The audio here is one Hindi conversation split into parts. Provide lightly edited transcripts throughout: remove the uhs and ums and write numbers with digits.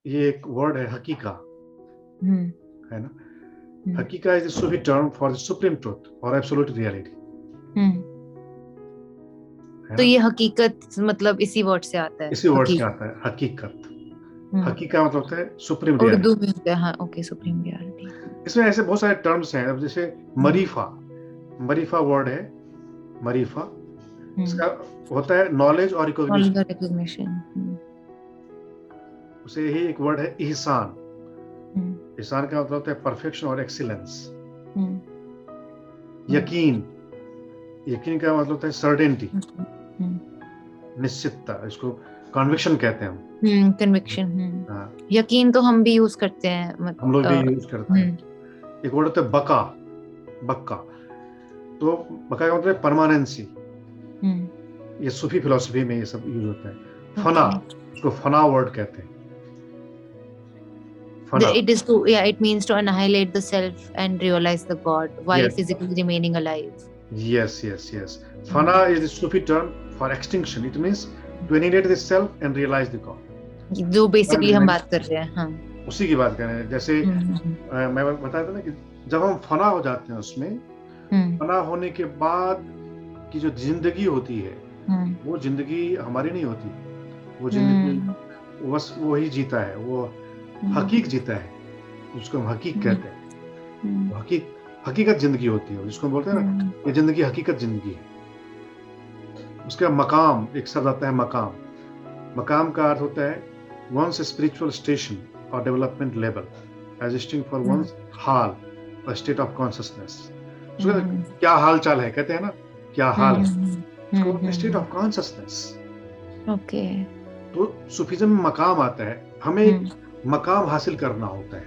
ये एक वर्ड है हकीका, हम्म है ना? Hmm Haqiqa is the Sufi term for the supreme truth और एब्सोल्यूट रियलिटी, हम्म। है तो ना? ये हकीकत मतलब इसी वर्ड से आता है, इसी वर्ड से हकीकत। आता है हकीकत। हम्म। हकीका मतलब होता है सुप्रीम उर्दू रियलिटी। में होता है, हाँ, ओके, सुप्रीम रियलिटी। इसमें ऐसे बहुत सारे टर्म्स हैं, अब जैसे हम्म मरीफा, मरीफा वर्ड है, मरीफा, हम्म। इसका होता है नॉलेज और नॉलेज रिकॉग्निशन। और रिकॉग्निशन। उसे ही एक वर्ड है ihsan। हम्म ihsan का मतलब होता है परफेक्शन और एक्सीलेंस। हम्म यकीन, यकीन का मतलब होता है सर्टेनिटी, हम्म निश्चितता, इसको कन्विक्शन कहते हैं हम। कन्विक्शन। हाँ, यकीन तो हम भी यूज करते हैं हम लोग भी यूज करते हम्म हैं। एक वर्ड होता है बका, बक्का, तो बका का मतलब है परमानेंसी। हम्म। ये सूफी फिलोसफी में ये सब यूज होता है। फना, ओके। इसको फना वर्ड कहते हैं, फना। It is to, yeah, it means to annihilate the self and realize the God while yes, physically remaining alive. Yes, yes, yes. फना hmm. Is the Sufi term for extinction, it means to annihilate the self and realize the जो बेसिकली हम गॉड। बात कर रहे हैं, हाँ। उसी की बात कर रहे हैं। जैसे हम्म मैं बताया था ना कि जब हम फना हो जाते हैं उसमें, हम्म फना होने के बाद की जो जिंदगी होती है, हम्म वो जिंदगी हमारी नहीं होती। वो जिंदगी हम्म बस वो ही जीता है, वो हम्म हकीक जीता है, जिसको हम हकीक हम्म कहते हैं। हम्म वो हकीक, हकीकत जिंदगी होती है, जिसको हम बोलते हैं ना, हम्म ये जिंदगी हकीकत जिंदगी है। उसका मकाम, एक शब्द आता है मकाम। मकाम का अर्थ होता है वंस स्पिरिचुअल स्टेशन और development level, existing for one's हाल, स्टेट ऑफ कॉन्शियसनेस। उसका हम्म क्या हाल चाल है, कहते हैं ना, क्या हाल है, उसको बोलते हैं state hmm. Of consciousness. Okay. तो सूफीज्म में मकाम आता है, हमें एक हम्म मकाम हासिल करना होता है।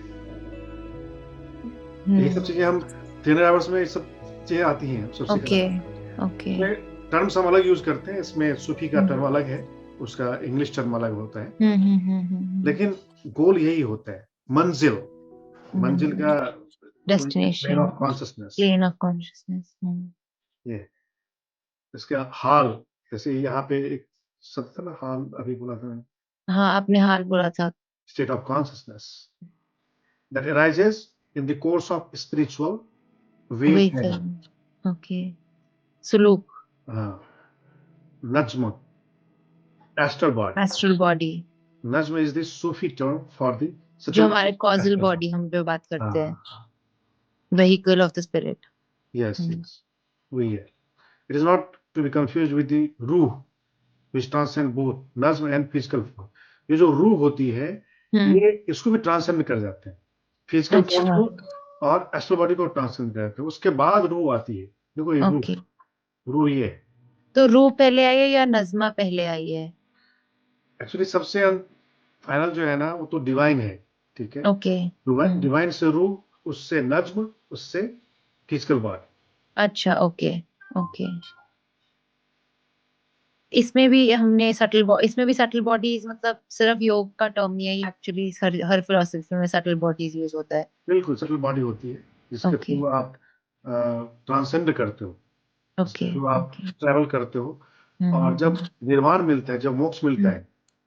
ये सब हम्म। चीजें हम 3 आवर्स में, ये सब चीजें आती हैं, सब ओके सिखाते ओके। हैं। टर्म्स हम अलग यूज करते हैं, इसमें सूफी का हम्म टर्म अलग है, उसका इंग्लिश टर्म अलग होता है, लेकिन गोल यही होता है, मंजिल, मंजिल का plane destination, of consciousness. Plane of consciousness. ये इसका हाल, जैसे यहाँ पे एक शब्द था ना, हाल अभी बोला था, हाँ, आपने हाल बोला था। State of consciousness that arises in the course of spiritual वही awakening. सर। ओके। सुलूक। हाँ, Najm, astral body. Astral body. Najm is the Sufi term for the जो settlement हमारे of causal astral body. Body हम जो बात करते हैं, हाँ, vehicle of the spirit. yes, yes, we are. It is not to be confused with the रूह, which transcend both Najm and physical form. ये जो रूह होती है, हम्म। ये इसको भी ट्रांसेंड कर जाते हैं, फिजिकल फॉर्म अच्छा। को और एस्ट्रल बॉडी को ट्रांसेंड कर जाते हैं। उसके बाद रूह आती है। देखो ये रूह, ओके। रूह ये है। तो रूह पहले आई है या नज़्मा पहले आई है? एक्चुअली सबसे फाइनल जो है ना, वो तो डिवाइन है, ठीक है। ओके। डिवाइन से रूह, उससे नज्म, उससे फिजिकल बॉडी। अच्छा, ओके ओके। इसमें भी हमने इसमें भी सटल बॉडीज मतलब सिर्फ योग का टर्म नहीं है, ये एक्चुअली हर फिलोसफी में सटल बॉडीज यूज होता है। बिल्कुल सटल बॉडी होती है, जिसके ओके थ्रू आप ट्रांसेंड करते हो, जिसके ओके थ्रू आप ओके। ट्रैवल करते हो। और जब निर्वाण मिलता है, जब मोक्ष मिलता हम्म है,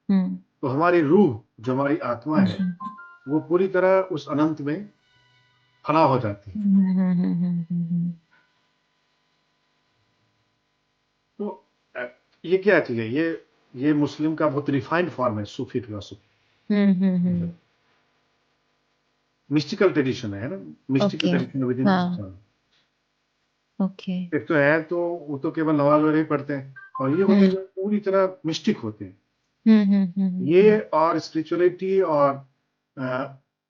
हम्म तो हमारी रूह, जो हमारी आत्मा है, हम्म वो पूरी तरह उस अनंत में फना हो जाती है। तो अ, ये क्या चीज है, ये मुस्लिम का बहुत रिफाइंड फॉर्म है, सूफी फिलोसफी, मिस्टिकल ट्रेडिशन है ना, mystical okay. Tradition with in हाँ। इस्लाम। ओके। एक तो है, तो वो तो केवल नमाज वगैरह ही पढ़ते हैं, और ये होते हम्म हैं जो पूरी तरह मिस्टिक होते हैं। हम्म हम्म हम्म ये और स्पिरिचुअलिटी और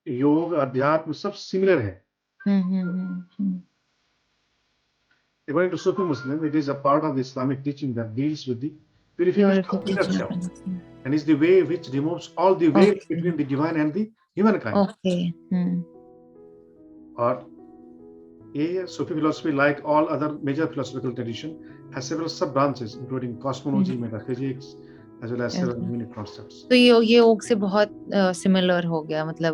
योग, अध्यात्म सब सिमिलर है। हम्म। According to Sufi Muslim, it is a part of the Islamic teaching that deals with the purification of inner purification of self, energy. and is the way which removes all the veil okay between the divine and the humankind. Okay. और ये Sufi philosophy, like all other major philosophical tradition, has several sub branches, including cosmology, metaphysics, as well as several unique concepts. तो ये योग से बहुत सिमिलर हो गया, मतलब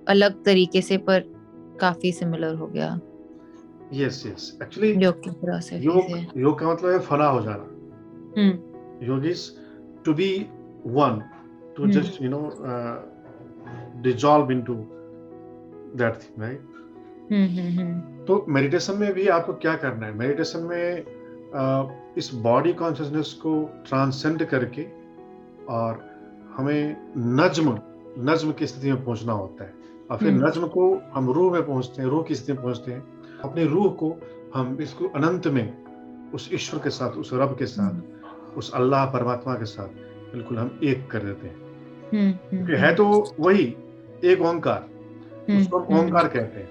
अलग तरीके से, पर काफी सिमिलर हो गया Yes, yes. Actually, योग की फिलोसफी योग से। योग का मतलब है फना हो जाना। हम्म योग is to be one, to hmm just dissolve into that thing, right? तो मेडिटेशन में भी आपको क्या करना है? मेडिटेशन में इस बॉडी कॉन्शियसनेस को ट्रांसेंड करके और हमें नज्म की स्थिति में पहुंचना होता है, और फिर नज्म को हम रूह में पहुंचते हैं, रूह की स्थिति में पहुंचते हैं। अपनी रूह को हम इसको अनंत में उस ईश्वर के साथ, उस रब के साथ, उस अल्लाह परमात्मा के साथ बिल्कुल हम एक कर देते हैं। क्योंकि है तो वही एक ओंकार, उसको हम ओंकार कहते हैं,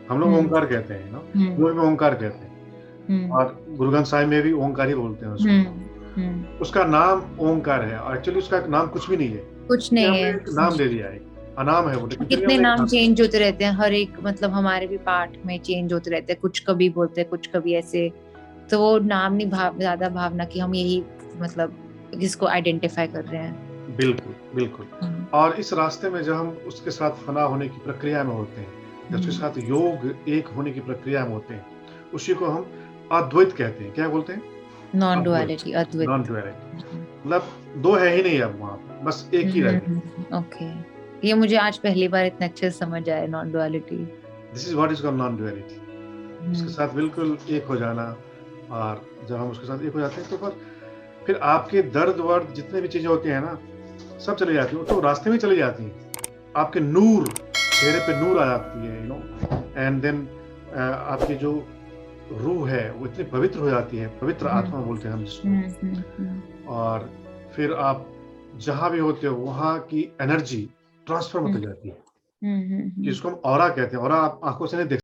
हम लोग ओंकार कहते हैं ना, वो में ओंकार कहते हैं, और गुरु ग्रंथ साहिब में भी ओंकार ही बोलते हैं उसको। उसका नाम ओंकार है, और एक्चुअली उसका नाम कुछ भी नहीं है, कुछ नहीं है, नाम दे दिया है, अनाम है वो। कितने नाम चेंज होते रहते हैं हर एक, मतलब हमारे भी पाठ में चेंज होते रहते हैं, कुछ कभी बोलते हैं, कुछ कभी ऐसे, तो वो नाम नहीं ज्यादा भावना कि हम यही मतलब जिसको आइडेंटिफाई कर रहे हैं। बिल्कुल बिल्कुल। और इस रास्ते में जब हम उसके साथ फना होने की प्रक्रिया में होते हैं, जब उसके साथ योग एक होने की प्रक्रिया में होते हैं, उसी को हम अद्वैत कहते हैं। क्या बोलते हैं? नॉन डुअलिटी, अद्वैत। नॉन डुअलिटी मतलब दो है ही नहीं अब वहाँ पे, बस एक ही रह गया। ओके, ये मुझे आज पहली बार इतना अच्छे से समझ आया, non duality. This is what is called non duality. उसके साथ बिल्कुल एक हो जाना, और जब हम उसके साथ एक हो जाते हैं तो फिर आपके दर्द वर्द जितने भी चीजें होती हैं ना, सब चली जाती है, तो रास्ते में चली जाती हैं। आपके नूर, चेहरे पे नूर आ जाती है, यू नो, एंड देन आपकी जो रूह है वो इतनी पवित्र हो जाती है, पवित्र आत्मा बोलते हैं हम जिसको। और फिर आप जहां भी होते हो वहां की एनर्जी ट्रांसफर होती जाती है, जिसको हम ऑरा कहते हैं। ऑरा आप आंखों से नहीं देख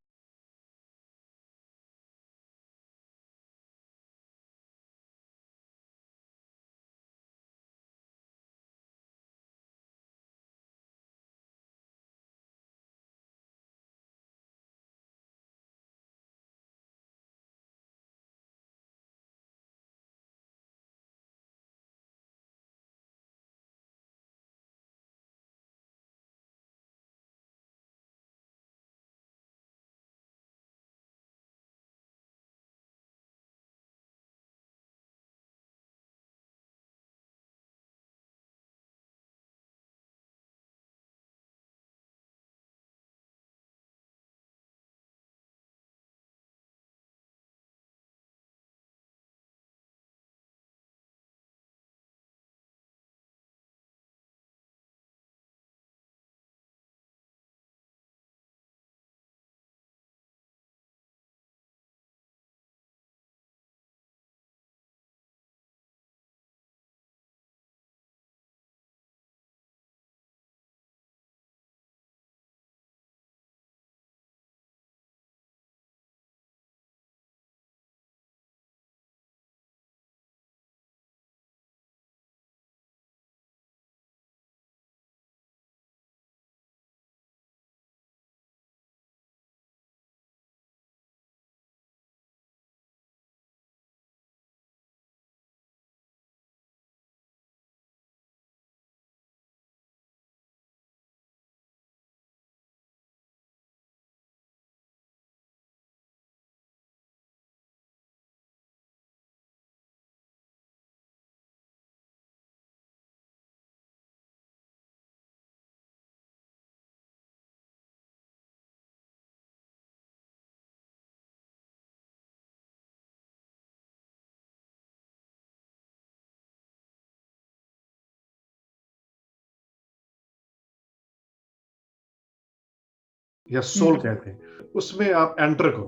या सोल कहते हैं, उसमें आप एंटर करो।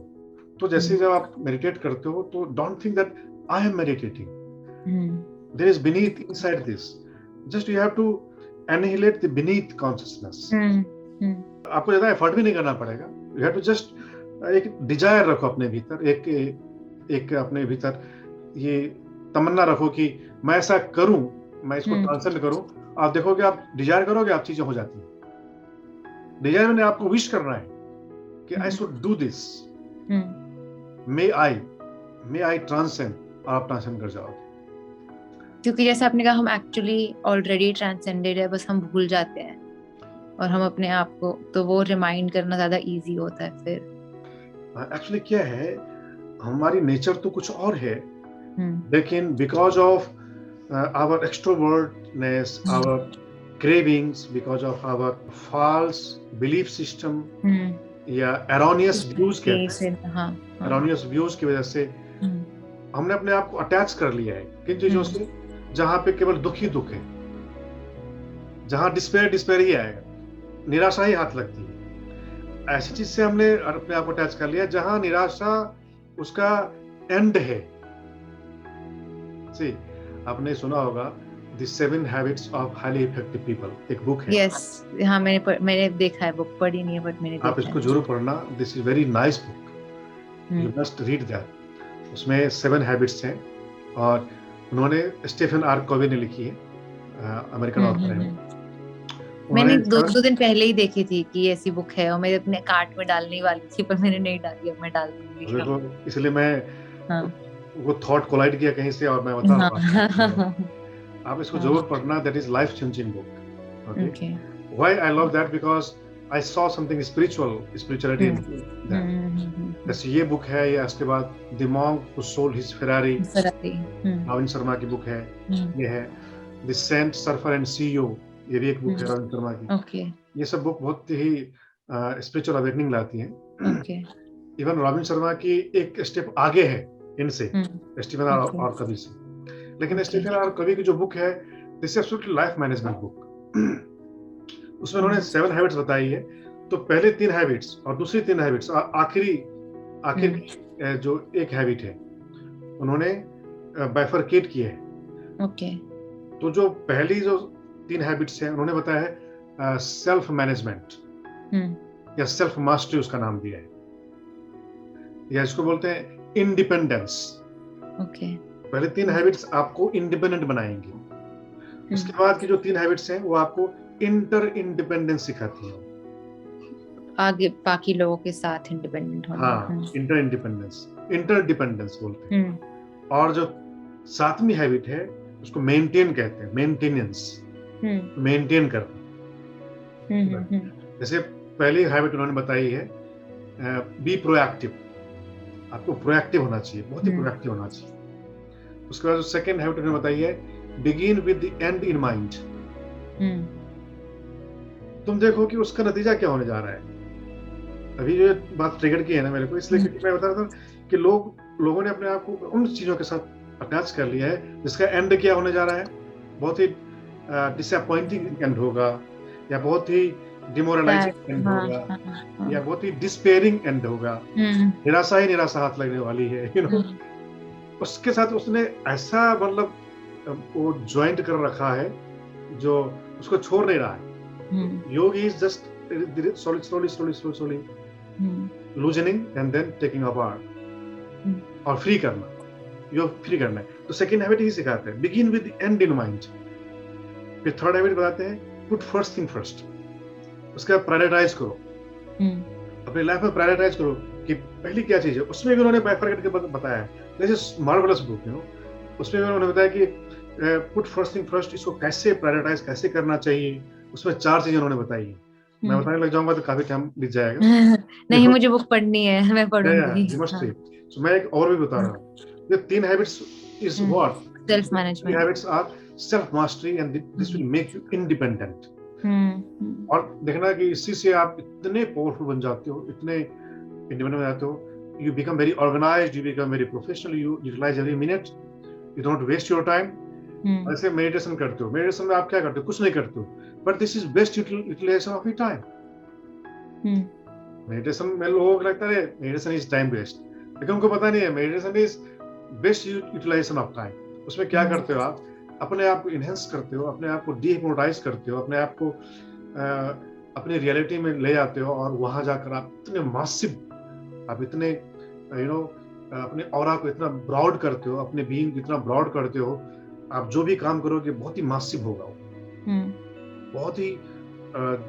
तो जैसे जब आप मेडिटेट करते हो तो don't think that I am meditating, there is beneath inside this, just you have to annihilate the beneath consciousness. आपको ज्यादा एफर्ट भी नहीं करना पड़ेगा, यू हैव टू जस्ट एक डिजायर रखो अपने भीतर, एक अपने भीतर ये तमन्ना रखो कि मैं ऐसा करूं, मैं इसको ट्रांसेंड करूं। आप देखोगे, आप डिजायर करोगे, आप चीजें हो जाती हैं। डिजायर मैंने आपको विश करना है कि I should do this, may I transcend, और आप ट्रांसेंड कर जाओगे। क्योंकि जैसे आपने कहा, हम एक्चुअली ऑलरेडी ट्रांसेंडेड है, बस हम भूल जाते हैं और हम अपने आप को, तो वो रिमाइंड करना ज्यादा इजी होता है फिर। एक्चुअली क्या है, हमारी नेचर तो कुछ और है, लेकिन because of our extrovertness, our cravings, because of our false belief system hmm, या erroneous views कहते हैं, से हाँ हाँ erroneous views की वजह से हम्म, हमने अपने आप को अटैच कर लिया है किन चीजों से जहां पे केवल दुख ही दुख है, जहां डिस्पेयर ही आएगा, निराशा ही हाथ लगती है। ऐसी चीज से हमने अपने आप को अटैच कर लिया जहां निराशा उसका एंड है। सी, आपने सुना होगा the 7 habits of highly effective people, एक बुक है। यस हाँ मैंने देखा है, बुक पढ़ी नहीं है बट मैंने आप देखा इसको है। जरूर पढ़ना, this is very nice book, you must read that. उसमें 7 हैबिट्स हैं और उन्होंने स्टीफन आर कॉवी ने लिखी है, अमेरिकन ऑथर है। मैंने उन्होंने 2 दिन पहले ही देखी थी कि ऐसी बुक है और मैं अपने कार्ट में डालने ही वाली थी पर मैंने नहीं डाली, अब मैं डाल दूंगी। देखो, इसलिए मैं हाँ वो थॉट कोलाइड किया कहीं से और मैं बता रहा हूँ। हाँ आप इसको जरूर पढ़ना, that is life changing book. okay Why I love that? Because I saw something spirituality in that. जैसे ये बुक है, या इसके बाद The Monk Who Sold His Ferrari, Ravindra Sharma की बुक है। ये है The Saint, Surfer and CEO, ये भी एक बुक है रविंद्र शर्मा की। ये सब बुक बहुत ही स्पिरिचुअल अवेकनिंग लाती हैं। इवन रविंद्र शर्मा की एक स्टेप आगे है इनसे, स्टीफन आर कवी से। लेकिन स्टीफन आर कवी की जो बुक है, this is absolutely life management book. उसमें उन्होंने 7 हैबिट्स बताई है। तो पहले 3 हैबिट्स और दूसरी 3 हैबिट्स, आखिर जो एक हैबिट है उन्होंने बाइफरकेट किए है। तो जो पहली जो 3 हैबिट्स हैं उन्होंने बताया है सेल्फ मैनेजमेंट या सेल्फ मास्टरी, उसका नाम दिया है, या इसको बोलते हैं इंडिपेंडेंस। पहले 3 हैबिट्स आपको इंडिपेंडेंट बनाएंगे। उसके बाद की जो 3 हैबिट्स हैं वो आपको इंडिपेंडेंस सिखाती है, आगे बाकी लोगों के साथ इंडिपेंडेंट होना। हाँ, इंटरडिपेंडेंस बोलते हैं। और जो 7वीं हैबिट है उसको मेंटेन कहते हैं, मेंटेनेंस, मेंटेन करना। जैसे पहली हैबिट उन्होंने बताई है बी प्रोएक्टिव, आपको प्रोएक्टिव होना चाहिए, बहुत ही प्रोएक्टिव होना चाहिए। उसके बाद सेकंड हैबिट उन्होंने बताई है begin with the and in mind. तुम देखो कि उसका नतीजा क्या होने जा रहा है। अभी ये बात ट्रिगर की है ना मेरे को, इसलिए क्योंकि मैं बता रहा था कि लोगों ने अपने आप को उन चीजों के साथ अटैच कर लिया है जिसका एंड क्या होने जा रहा है, बहुत ही डिसअपॉइंटिंग एंड होगा, या बहुत ही डिमोरलाइजिंग एंड होगा, या बहुत ही डिस्पेयरिंग एंड होगा, निराशा ही निराशा हाथ लगने वाली है, यू नो। उसके साथ उसने ऐसा मतलब वो ज्वाइंट कर रखा है जो उसको छोड़ नहीं रहा है। योग is just slowly loosening and then taking apart और फ्री करना, योग फ्री करना है। तो सेकंड हैबिट ही सिखाते हैं begin with and in mind. फिर थर्ड हैबिट बताते हैं पुट फर्स्ट थिंग फर्स्ट। उसका प्रायोरिटाइज करो, अपनी लाइफ में प्रायोरिटाइज करो कि पहली क्या चीज है। उसमें भी उन्होंने बाइफरकेट के बताया है, this is marvellous book, you know. उसमें भी उन्होंने बताया कि पुट फर्स्ट थिंग फर्स्ट, इसको कैसे प्रायोरिटाइज कैसे करना चाहिए। उसमें 4 चीजें उन्होंने बताई है। मैं बताने लग जाऊंगा तो काफी टाइम बीत जाएगा। नहीं, मुझे बुक पढ़नी है, मैं पढ़ूंगी। So मैं एक और भी बता रहा हूँ। ये 3 habits is what self management. Habits are self mastery and this will make you independent. और देखना कि इसी से आप इतने पावरफुल बन जाते हो, इतने इंडिपेंडेंट बन जाते हो। You become very organised, you become very professional, you utilise every minute, you don't waste your time. ऐसे मेडिटेशन करते हो, मेडिटेशन में आप क्या करते हो, कुछ नहीं करते हो, but this is best utilisation of your time. Meditation में लोगों को लगता है मेडिटेशन इज टाइम वेस्ट, लेकिन उनको पता नहीं है meditation is best utilisation of time. उसमें क्या करते हो, आप अपने आप को इनहेंस करते हो, अपने आप को डीहिप्नोटाइज करते हो, अपने आप को अपनी रियलिटी में ले जाते हो, और वहां जाकर आप इतने मासिव, आप इतने अपने ऑरा को इतना ब्रॉड करते हो, अपने बीइंग इतना ब्रॉड करते हो, आप जो भी काम करोगे बहुत ही मासिव होगा, बहुत ही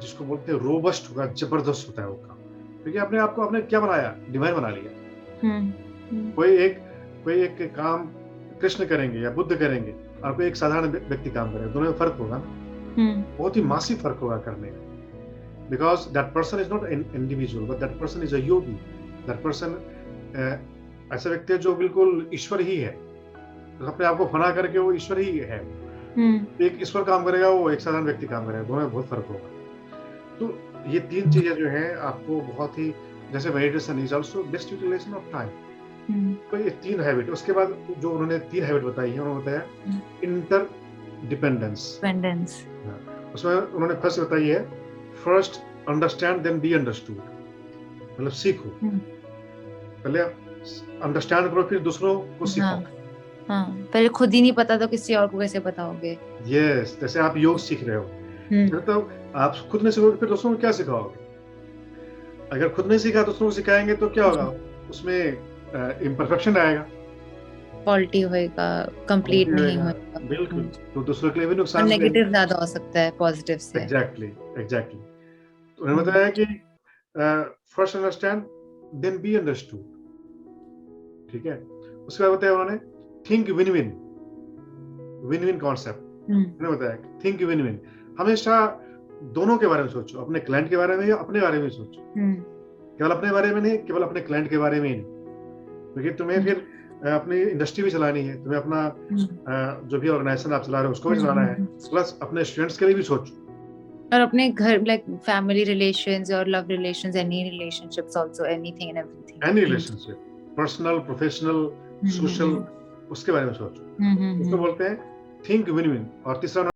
जिसको बोलते हैं रोबस्ट होगा, जबरदस्त होता है वो काम, क्योंकि अपने आप को आपने क्या बनाया, डिवाइन बना लिया। कोई एक काम कृष्ण करेंगे या बुद्ध करेंगे, और कोई एक साधारण व्यक्ति काम करेगा, दोनों में फर्क होगा ना, बहुत ही मासिव फर्क होगा करने का। Because that person is not an individual, but that person is a Yogi. That person ऐसा व्यक्ति है जो बिल्कुल ईश्वर ही है, तो अपने आप को फना करके वो ईश्वर ही है। एक इस पर काम करेगा, वो एक साधारण व्यक्ति काम करेगा, दोनों में बहुत फर्क होगा। तो ये 3 चीजें जो हैं आपको बहुत ही, जैसे meditation is also best utilisation of time. तो ये 3 हैबिट, उसके बाद जो उन्होंने 3 हैबिट बताई है, उन्होंने बताया इंटर डिपेंडेंस। डिपेंडेंस। उसमें उन्होंने फर्स्ट बताई है, first understand then be understood, मतलब सीखो, पहले अंडरस्टैंड करो फिर दूसरों को सिखाओ। हाँ, पहले खुद ही नहीं पता तो किसी और को कैसे बताओगे? यस, जैसे आप योग सीख रहे हो, तो आप खुद नहीं सीखोगे फिर दूसरों को क्या सिखाओगे? अगर खुद नहीं सीखा दूसरों को सिखाएंगे तो क्या होगा? उसमें इम्परफेक्शन आएगा, फॉल्टी होएगा, कंप्लीट नहीं होगा, होएगा। बिल्कुल। तो दूसरों के लिए भी और नुकसान नेगेटिव ज्यादा हो सकता है पॉजिटिव से। एग्जैक्टली। तो उन्होंने बताया कि first understand then be understood, ठीक है। उसके बाद बताया उन्होंने think win win, win win concept. उन्होंने बताया थिंक विन विन, हमेशा दोनों के बारे में सोचो, अपने क्लाइंट के बारे में या अपने बारे में सोचो। केवल अपने बारे में नहीं, केवल अपने क्लाइंट के बारे में ही नहीं, क्योंकि तुम्हें फिर अपनी इंडस्ट्री भी चलानी है, तुम्हें अपना जो भी ऑर्गेनाइजेशन आप चला रहे हो उसको भी चलाना है, प्लस अपने स्टूडेंट्स के लिए भी सोचो, और अपने घर, लाइक फैमिली रिलेशंस और love relations, any relationships also, anything and everything, any relationship, personal, professional, social, उसके बारे में सोचो। उसको बोलते हैं थिंक विन विन। और तीसरा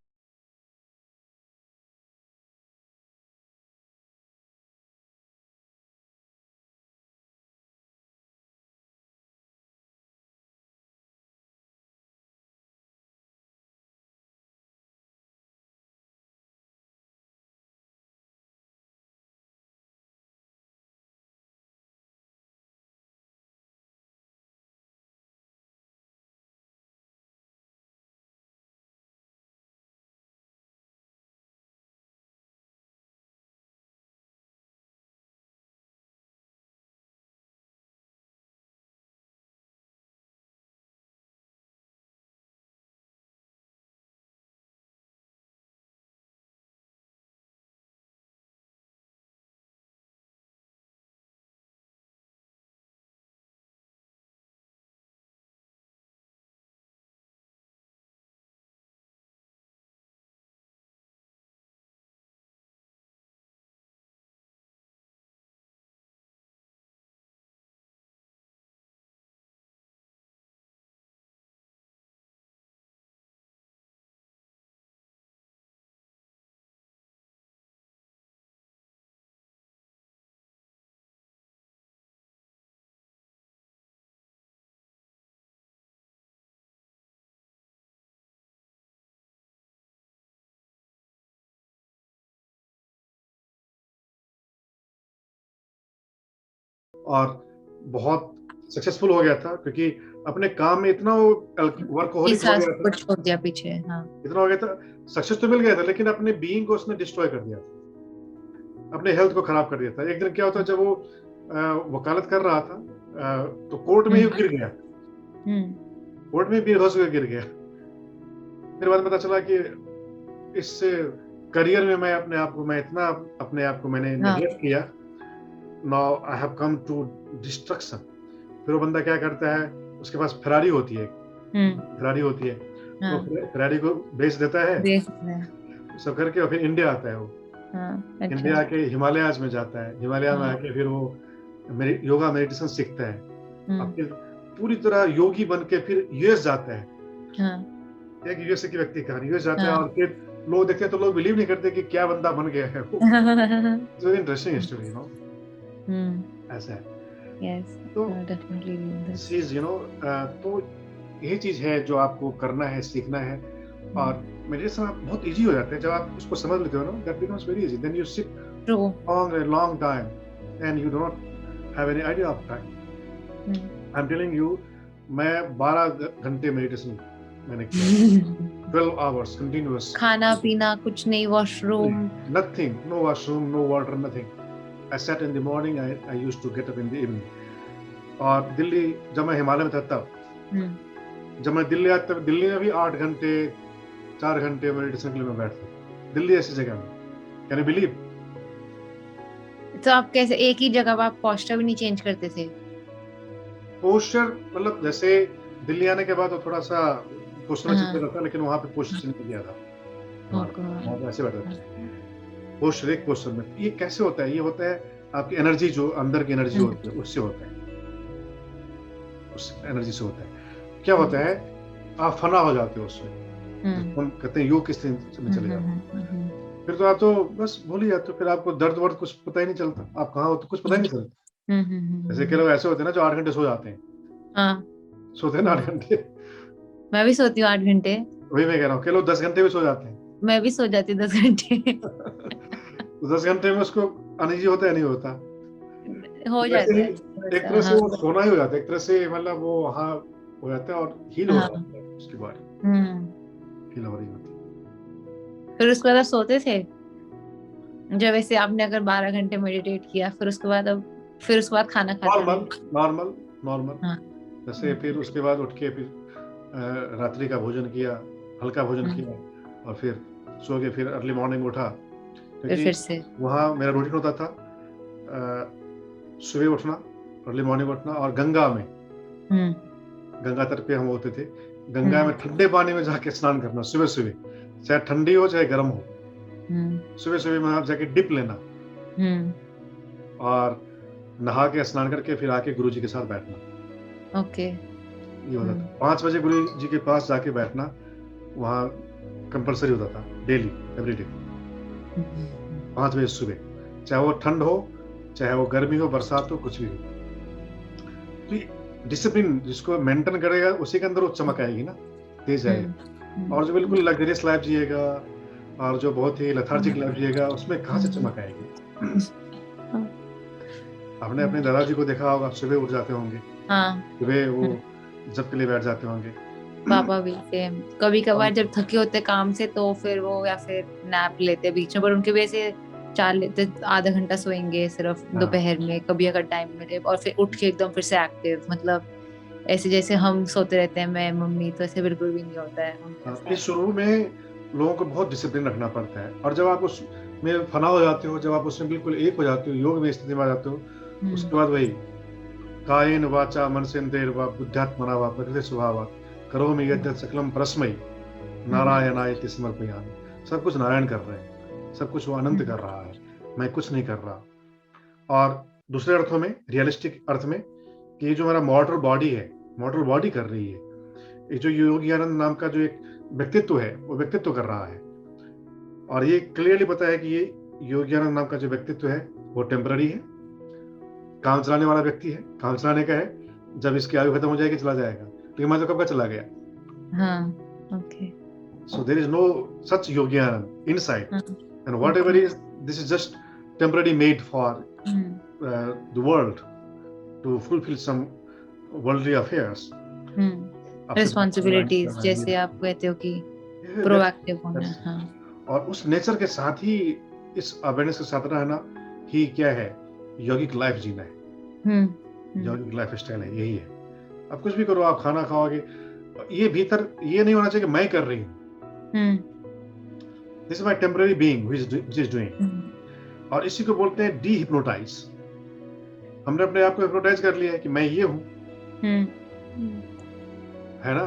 और बहुत सक्सेसफुल हो गया था, क्योंकि अपने काम में इतना वो वर्कहोलिक हो गया था, कुछ छोड़ दिया पीछे। हाँ, इतना हो गया था, सक्सेस तो मिल गया था लेकिन अपने बीइंग को उसने डिस्ट्रॉय कर दिया था, अपने हेल्थ को खराब कर दिया था। एक दिन क्या होता, जब वो वकालत कर रहा था तो कोर्ट में ही गिर गया, कोर्ट में बेहोश होकर गिर गया। फिर बाद में पता चला कि इस करियर में मैं इतना अपने आप को मैंने नेगलेक्ट किया, now I have come to distraction. फिर वो बंदा क्या करता है, उसके पास फेरारी होती है, तो फेरारी को बेच देता है, सब करके, और फिर इंडिया आता है वो, इंडिया के हिमालयाज में जाता है, हिमालय में आके फिर वो योगा मेडिटेशन सीखता है, और फिर पूरी तरह योगी बन के फिर यूएस जाता है। एक यूएस की व्यक्ति कहानी, यूएस जाता है और फिर लोग देखते हैं तो लोग बिलीव नहीं करते कि क्या बंदा बन गया है वो। It's very interesting story, you know, ऐसा है। Yes, तो definitely this. चीज, यू नो, तो यही चीज है जो आपको करना है, सीखना है। और मेडिटेशन आप बहुत इजी हो जाते हैं जब आप उसको समझ लेते हो ना, that becomes very easy, then you sit for a long time and you do not have any idea of time. I am telling you, मैं 12 घंटे मेडिटेशन मैंने किया, 12 आवर्स कंटिन्यूअस। खाना पीना कुछ नहीं, washroom nothing, no washroom, no water, nothing. I sat in the morning, I used to get up in the evening. और दिल्ली, जब मैं हिमालय में था तब, जब मैं दिल्ली आया तब दिल्ली में भी 8 घंटे 4 घंटे मेडिटेशन के लिए मैं बैठता, दिल्ली ऐसी जगह में, कैन यू बिलीव? तो आप कैसे एक ही जगह आप पोस्चर भी नहीं चेंज करते थे? पोस्चर मतलब जैसे दिल्ली आने के बाद तो थोड़ा सा पोस्टर में चिपका हाँ, रहता है, लेकिन वहाँ पे पोस्टर चिन्ह दिया था ओह हमारा, वहाँ पे गॉड! ऐसे बैठा था। पोस्टर, एक पोस्टर में। ये कैसे होता है? ये होता है आपकी एनर्जी, जो अंदर की एनर्जी हुँ, होती है, उससे होता है, उस एनर्जी से होता है। क्या हुँ, होता है, आप फना हो जाते हो उसमें, हुँ, जिसको हम कहते हैं योग की स्थिति में हुँ, चले हुँ, जाते हुँ, हुँ, हुँ, हो। फिर तो आप तो बस भूल ही जाते हो, फिर आपको दर्द-वर्द कुछ पता ही नहीं चलता। आप कहाँ हो तो कुछ पता ही नहीं चलता। हुँ, हुँ, हुँ, जैसे हुँ, कई हुँ, लोग ऐसे होते हैं ना जो 8 घंटे सो जाते हैं। हाँ, सोते हैं ना 8 घंटे। मैं भी सोती हूँ 8 घंटे, वही मैं कह रहा हूँ, कई लोग 10 घंटे भी सो जाते हैं। मैं भी सो जाती हूँ 10 घंटे। तो 10 घंटे में उसको अनईज़ी होता है, नहीं होता? हो तो वैसे जाता ही है एक थोड़ा-सा, तरह से हाँ, वो सोना ही हो जाता है, एक तरह से मतलब वो वहाँ हो जाता है और हील हो हाँ, जाता है, उसके बाद हुँ, हील हो रही होती है। फिर उसके बाद आप सोते थे? जब ऐसे आपने अगर 12 घंटे मेडिटेट किया, फिर उसके बाद खाना खाते थे? Normal, normal, normal. हाँ, जैसे हुँ, फिर उसके बाद उठ के फिर रात्रि का भोजन किया, हल्का भोजन हुँ, किया और फिर सो के फिर अर्ली मॉर्निंग उठा, क्योंकि फिर से, वहाँ मेरा रूटीन होता था सुबह उठना, अर्ली मॉर्निंग उठना और गंगा में, हुँ, गंगा तट पे हम होते थे। गंगा हुँ, में ठंडे पानी में जाके स्नान करना सुबह-सुबह, चाहे ठंडी हो चाहे गर्म हो। हुँ, सुबह-सुबह में आप जाके डिप लेना हुँ, और नहा के स्नान करके फिर आके गुरुजी के साथ बैठना। ओके, ये होता था। हुँ, 5 बजे गुरुजी के पास जाके बैठना, वहाँ कंपल्सरी होता था, डेली, एवरीडे, हुँ, हुँ, 5 बजे सुबह। चाहे वो ठंड हो, चाहे वो गर्मी हो, बरसात हो, कुछ भी हो। तो ये डिसिप्लिन जिसको मेंटेन करेगा, उसी के अंदर वो चमक आएगी ना, तेज हुँ, आएगा। हुँ, और जो बिल्कुल लग्ज़रियस लाइफ़ जिएगा और जो बहुत ही लेथार्जिक हुँ, लाइफ़ जिएगा, उसमें कहाँ से हुँ, चमक आएगी? हाँ, आपने हुँ, अपने दादाजी को देखा होगा, सुबह उठ जाते होंगे, हाँ, सुबह वो हुँ, जप के लिए बैठ जाते होंगे। पापा भी सेम। और कभी-कभार जब थके होते काम से तो फिर वो या फिर नैप लेते बीच में, पर उनके भी ऐसे चाल लेते, आधा घंटा सोएंगे सिर्फ हाँ, दोपहर में, कभी अगर टाइम मिले, और फिर उठ के एकदम फिर से एक्टिव, मतलब ऐसे जैसे हम सोते रहते हैं मैं, मम्मी, तो ऐसे बिल्कुल भी नहीं होता है उनके हाँ, ये साथ। शुरू में लोगों को बहुत डिसिप्लिन रखना पड़ता है और जब आप उसमें फना हो जाते हो, जब आप उसमें बिल्कुल एक हो जाते हो, योग में स्थिति में आ जाते हो, हुँ, उसके बाद वही कायेन वाचा मनसेन्द्रियर्वा बुद्ध्यात्मना वा प्रकृति स्वभावात् करोमि हुँ, यद्यत् सकलं परस्मै हुँ, हुँ, नारायणायति समर्पयामि। सब कुछ नारायण कर रहे हैं, सब कुछ वो अनंत हुँ, कर रहा है, मैं कुछ नहीं कर रहा। और दूसरे अर्थों में, रियलिस्टिक अर्थ में, कि ये जो हमारा मॉर्टल बॉडी है, मॉर्टल बॉडी कर रही है। ये जो योगी नाम का जो एक व्यक्तित्व है, वो व्यक्तित्व कर रहा है। और ये क्लियरली पता है कि ये योगी नाम का जो व्यक्तित्व है, वो टेम्पररी है, काम चलाने वाला व्यक्ति है, काम चलाने का है, जब इसकी आयु खत्म हो जाएगी चला जाएगा, लेकिन मैं तो कब का चला गया। हाँ, okay, So there is no such Yogyana inside, हाँ, and whatever okay, is, this is just temporarily made for hmm, the world to fulfill some worldly affairs. हुँ, आपसे बात करना है, रिस्पॉन्सिबिलिटीज़ करना है, जैसे आप कहते हो कि ये प्रोएक्टिव होना है, that's हाँ, it। और उस नेचर के साथ ही, इस अवेयरनेस के साथ रहना ही क्या है, यौगिक लाइफ जीना है, हुँ, हुँ, यौगिक लाइफ स्टाइल है, यही है। आप कुछ भी करो, आप खाना खाओगे, ये भीतर ये नहीं होना चाहिए कि मैं कर रही हूँ, हुँ, this is my temporary being which is doing। हुँ, और इसी को बोलते हैं डी हिप्नोटाइज। हमने अपने आप को हिप्नोटाइज कर लिया है कि मैं ये हूँ, हुँ, हुँ, है ना?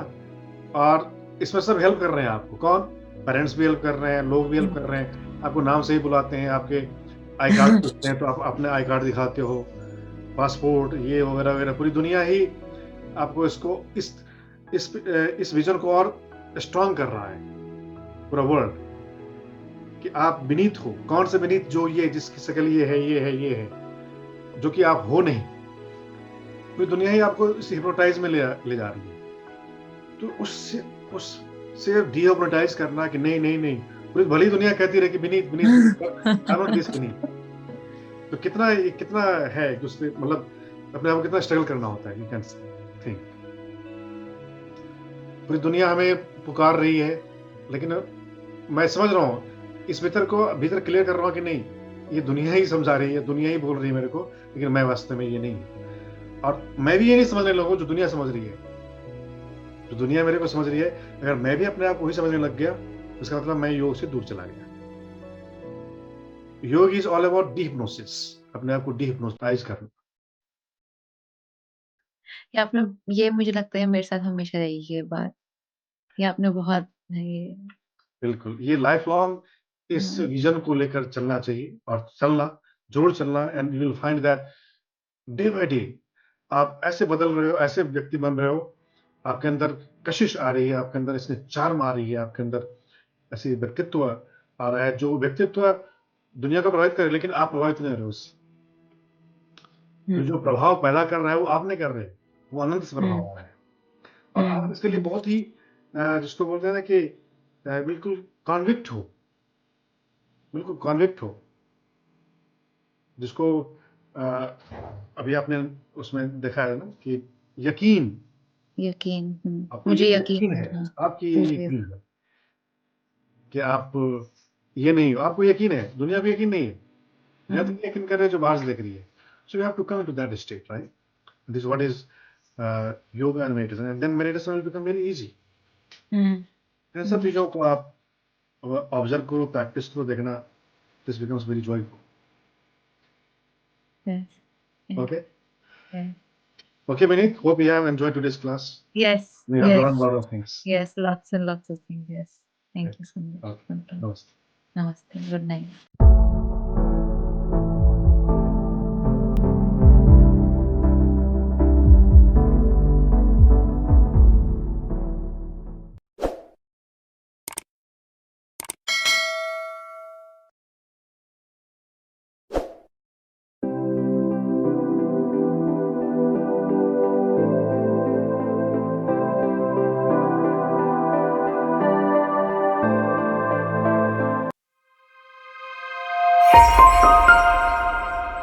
और इसमें सब हेल्प कर रहे हैं आपको। कौन? पेरेंट्स भी हेल्प कर रहे हैं, लोग भी हेल्प कर रहे हैं, आपको नाम से ही बुलाते हैं, आपके आई कार्ड पूछते हैं तो आप अपने आई कार्ड दिखाते हो, पासपोर्ट ये वगैरह वगैरह, पूरी दुनिया ही आपको इसको इस विजन को और स्ट्रांग कर रहा है, पूरा वर्ल्ड, कि आप विनीत हो। कौन से विनीत? जो ये जिसकी शक्ल ये है, ये है, ये है, जो कि आप हो नहीं। पूरी दुनिया ही आपको इस हिप्नोटाइज में ले जा रही है। तो उससे डिहिप्नोटाइज करना कि नहीं नहीं नहीं, पूरी भली दुनिया कहती रहे कि Vineet Vineet, I am not this Vineet. तो कितना है कि उससे मतलब अपने आप को कितना स्ट्रगल करना होता है, यू कैन थिंक। पूरी दुनिया हमें पुकार रही है, लेकिन मैं समझ रहा हूँ, इस भीतर क्लियर कर रहा हूँ कि नहीं, ये दुनिया ही समझा रही है, दुनिया ही बोल रही है मेरे को, लेकिन मैं वास्तव में ये नहीं हूँ। और मैं भी ये नहीं समझने लोगों जो दुनिया समझ रही है, जो दुनिया मेरे को समझ रही है, अगर मैं भी अपने आप को ही समझने लग गया, इसका मतलब मैं योग से दूर चला गया। योग इज ऑल अबाउट डिहिप्नोसिस, अपने आप को डिहिप्नोटाइज करना। या आपने ये मुझे लगता है मेरे साथ हमेशा रही है ये बात। ये आपने बहुत ये बिल्कुल, ये लाइफ लॉन्ग इस हाँ, विजन को लेकर चलना चाहिए और ज़रूर चलना and you will find that day by day आप ऐसे बदल रहे हो, ऐसे व्यक्ति बन रहे हो, आपके अंदर कशिश आ रही है, आपके अंदर इसमें चार्म आ रही है, आपके अंदर ऐसे व्यक्तित्व आ रहा है, जो व्यक्तित्व दुनिया को प्रभावित करे, लेकिन आप प्रभावित नहीं हो रहे हो उससे। तो जो प्रभाव पैदा कर रहा है, वो आप नहीं कर रहे, वो अनंत से प्रभाव हो रहा है। और आप इसके लिए बहुत ही जिसको बोलते हैं ना कि बिल्कुल कॉन्विक्ट हो, बिल्कुल कॉन्विक्ट हो, जिसको अभी आपने उसमें देखा है ना कि यकीन, आपको मुझे ये यकीन यकीन है, हाँ, आपकी ये मुझे यकीन है कि आप ये नहीं हो, आपको यकीन है, दुनिया को यकीन नहीं है, दुनिया तो यकीन कर रही है जो बाहर से देख रही है। So you have to come to that state, right? This is what is yoga and meditation, and then meditation will become very easy. इन सब चीजों को आप ऑब्जर्व करो, प्रैक्टिस करो, देखना this becomes very joyful. yes, yes, Okay? yes. Okay, Vineet, hope you have enjoyed today's class. Yes, We have yes, learned a lot of things. yes, lots and lots of things. Yes, thank Okay. you so much. Okay. Namaste. Namaste. Good night.